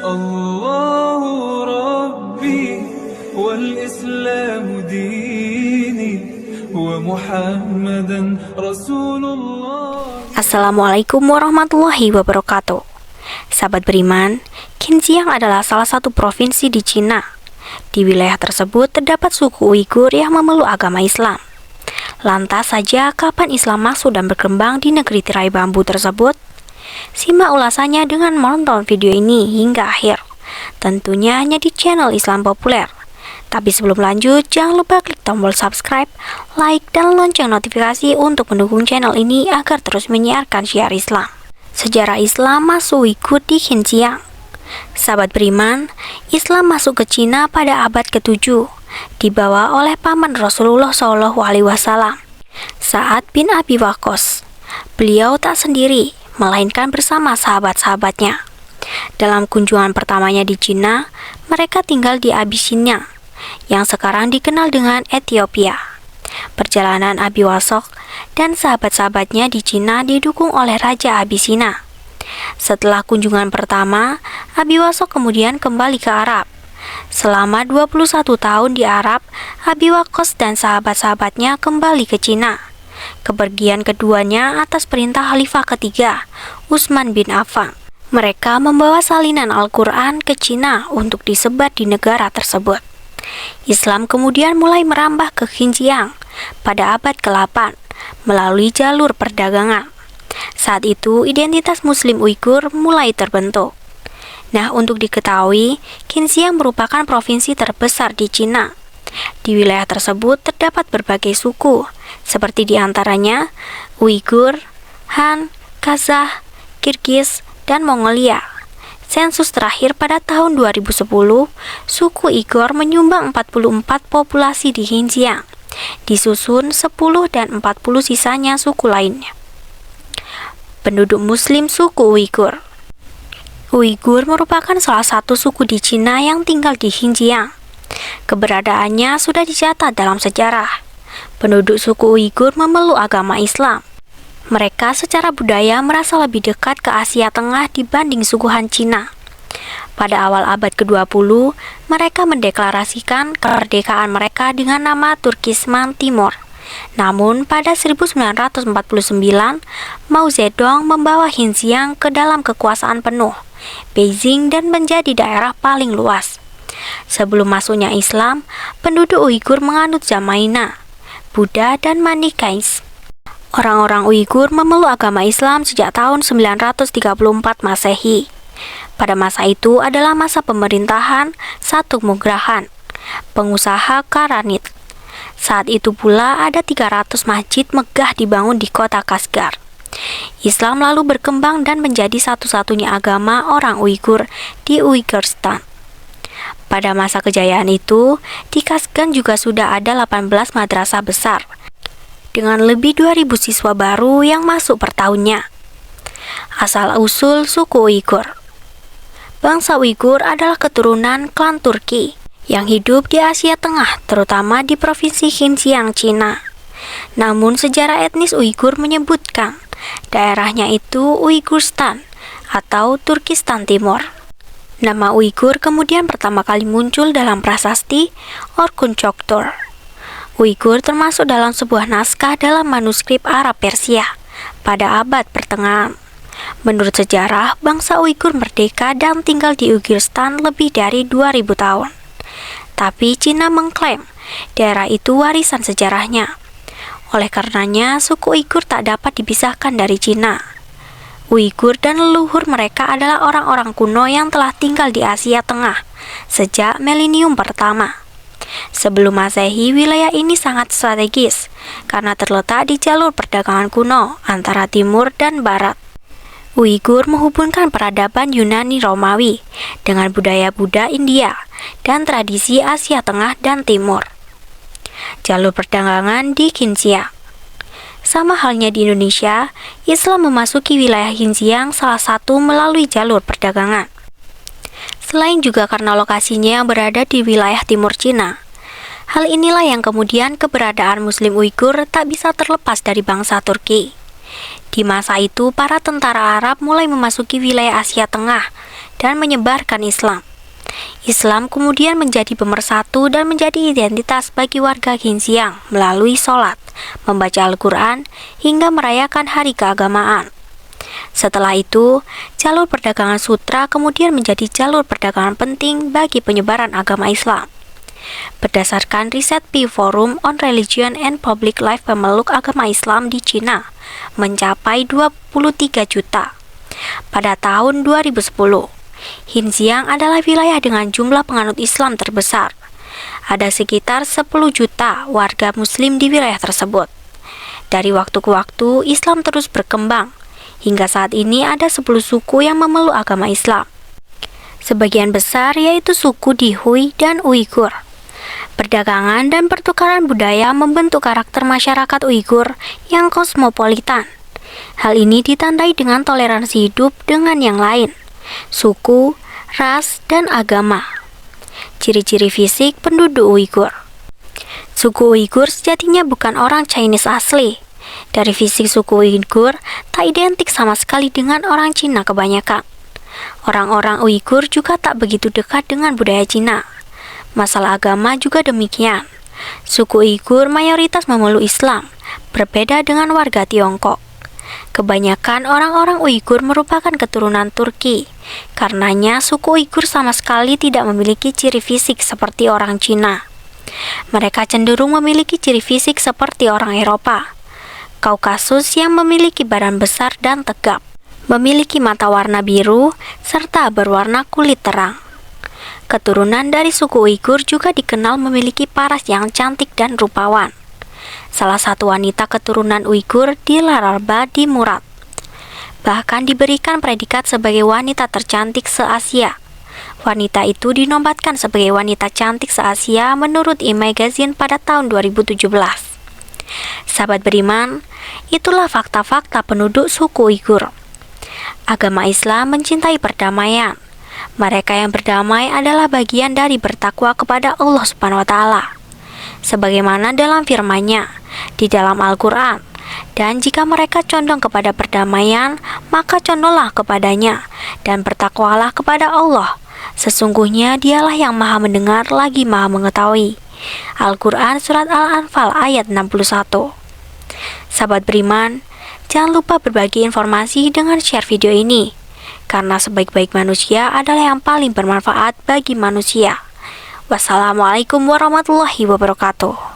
الله ربي والإسلام ديني ومحمدا رسول الله. Assalamualaikum warahmatullahi wabarakatuh. Sahabat beriman, Xinjiang adalah salah satu provinsi di Cina. Di wilayah tersebut terdapat suku Uighur yang memeluk agama Islam. Lantas saja, kapan Islam masuk dan berkembang di negeri tirai bambu tersebut? Simak ulasannya dengan menonton video ini hingga akhir. Tentunya hanya di channel Islam Populer. Tapi sebelum lanjut, jangan lupa klik tombol subscribe, like, dan lonceng notifikasi untuk mendukung channel ini agar terus menyiarkan syiar Islam. Sejarah Islam masuk Uighur di Xinjiang. Sahabat beriman, Islam masuk ke Cina pada abad ke-7, dibawa oleh paman Rasulullah SAW, Sa'ad bin Abi Waqqas. Beliau tak sendiri, melainkan bersama sahabat-sahabatnya. Dalam kunjungan pertamanya di Cina, mereka tinggal di Abyssinia, yang sekarang dikenal dengan Ethiopia. Perjalanan Abi Waqqas dan sahabat-sahabatnya di Cina didukung oleh Raja Abyssinia. Setelah kunjungan pertama, Abi Waqqas kemudian kembali ke Arab. Selama 21 tahun di Arab, Abi Waqqas dan sahabat-sahabatnya kembali ke Cina. Kepergian keduanya atas perintah Khalifah ketiga, Utsman bin Affan. Mereka membawa salinan Al-Quran ke Cina untuk disebar di negara tersebut. Islam kemudian mulai merambah ke Xinjiang pada abad ke-8 melalui jalur perdagangan. Saat itu, identitas Muslim Uighur mulai terbentuk. Nah, untuk diketahui, Xinjiang merupakan provinsi terbesar di Cina. Di wilayah tersebut terdapat berbagai suku, seperti diantaranya Uighur, Han, Kazakh, Kirgiz, dan Mongolia. Sensus terakhir pada tahun 2010, suku Uighur menyumbang 44 populasi di Xinjiang, disusun 10 dan 40 sisanya suku lainnya. Penduduk Muslim suku Uighur. Uighur merupakan salah satu suku di Cina yang tinggal di Xinjiang. Keberadaannya sudah dicatat dalam sejarah. Penduduk suku Uighur memeluk agama Islam. Mereka secara budaya merasa lebih dekat ke Asia Tengah dibanding suku Han Cina. Pada awal abad ke-20, mereka mendeklarasikan kemerdekaan mereka dengan nama Turkistan Timur. Namun, pada 1949, Mao Zedong membawa Xinjiang ke dalam kekuasaan penuh Beijing dan menjadi daerah paling luas. Sebelum masuknya Islam, penduduk Uighur menganut Jamaina, Buddha, dan Manikais. Orang-orang Uighur memeluk agama Islam sejak tahun 934 Masehi. Pada masa itu adalah masa pemerintahan Satugmugrahan, pengusaha Karanit. Saat itu pula ada 300 masjid megah dibangun di kota Kashgar. Islam lalu berkembang dan menjadi satu-satunya agama orang Uighur di Uighurstan. Pada masa kejayaan itu, di Kashgar juga sudah ada 18 madrasah besar, dengan lebih 2.000 siswa baru yang masuk per tahunnya. Asal-usul suku Uighur. Bangsa Uighur adalah keturunan klan Turki yang hidup di Asia Tengah, terutama di provinsi Xinjiang, Cina. Namun sejarah etnis Uighur menyebutkan daerahnya itu Uighurstan atau Turkistan Timur. Nama Uighur kemudian pertama kali muncul dalam prasasti Orkhun Choktor. Uighur termasuk dalam sebuah naskah dalam manuskrip Arab Persia pada abad pertengahan. Menurut sejarah, bangsa Uighur merdeka dan tinggal di Uighurstan lebih dari 2000 tahun. Tapi Cina mengklaim daerah itu warisan sejarahnya. Oleh karenanya, suku Uighur tak dapat dipisahkan dari Cina. Uighur dan leluhur mereka adalah orang-orang kuno yang telah tinggal di Asia Tengah sejak milenium pertama. Sebelum Masehi, wilayah ini sangat strategis karena terletak di jalur perdagangan kuno antara timur dan barat. Uighur menghubungkan peradaban Yunani Romawi dengan budaya Buddha India dan tradisi Asia Tengah dan Timur. Jalur perdagangan di Xinjiang. Sama halnya di Indonesia, Islam memasuki wilayah Xinjiang salah satu melalui jalur perdagangan. Selain juga karena lokasinya yang berada di wilayah timur Cina. Hal inilah yang kemudian keberadaan Muslim Uighur tak bisa terlepas dari bangsa Turki. Di masa itu, para tentara Arab mulai memasuki wilayah Asia Tengah dan menyebarkan Islam. Islam kemudian menjadi pemersatu dan menjadi identitas bagi warga Xinjiang melalui sholat, membaca Al-Quran, hingga merayakan hari keagamaan. Setelah itu, jalur perdagangan sutra kemudian menjadi jalur perdagangan penting bagi penyebaran agama Islam. Berdasarkan riset Pew Forum on Religion and Public Life, pemeluk agama Islam di Cina mencapai 23 juta. Pada tahun 2010, Xinjiang adalah wilayah dengan jumlah penganut Islam terbesar. Ada sekitar 10 juta warga Muslim di wilayah tersebut. Dari waktu ke waktu, Islam terus berkembang. Hingga saat ini ada 10 suku yang memeluk agama Islam. Sebagian besar yaitu suku Dihui dan Uighur. Perdagangan dan pertukaran budaya membentuk karakter masyarakat Uighur yang kosmopolitan. Hal ini ditandai dengan toleransi hidup dengan yang lain, suku, ras, dan agama. Ciri-ciri fisik penduduk Uighur. Suku Uighur sejatinya bukan orang Chinese asli. Dari fisik suku Uighur tak identik sama sekali dengan orang Cina kebanyakan. Orang-orang Uighur juga tak begitu dekat dengan budaya Cina. Masalah agama juga demikian. Suku Uighur mayoritas memeluk Islam, berbeda dengan warga Tiongkok. Kebanyakan orang-orang Uighur merupakan keturunan Turki. Karenanya suku Uighur sama sekali tidak memiliki ciri fisik seperti orang Cina. Mereka cenderung memiliki ciri fisik seperti orang Eropa. Kaukasus yang memiliki badan besar dan tegap, memiliki mata warna biru, serta berwarna kulit terang. Keturunan dari suku Uighur juga dikenal memiliki paras yang cantik dan rupawan. Salah satu wanita keturunan Uighur dilaraba di Murad. Bahkan diberikan predikat sebagai wanita tercantik se-Asia. Wanita itu dinobatkan sebagai wanita cantik se-Asia menurut e-magazine pada tahun 2017. Sahabat beriman, itulah fakta-fakta penduduk suku Uighur. Agama Islam mencintai perdamaian. Mereka yang berdamai adalah bagian dari bertakwa kepada Allah Subhanahu wa Ta'ala. Sebagaimana dalam firman-Nya di dalam Al-Quran, dan jika mereka condong kepada perdamaian, maka condonglah kepadanya dan bertakwalah kepada Allah. Sesungguhnya Dialah yang Maha mendengar lagi Maha mengetahui. Al-Quran Surat Al-Anfal ayat 61. Sahabat beriman, jangan lupa berbagi informasi dengan share video ini, karena sebaik-baik manusia adalah yang paling bermanfaat bagi manusia. Wassalamualaikum warahmatullahi wabarakatuh.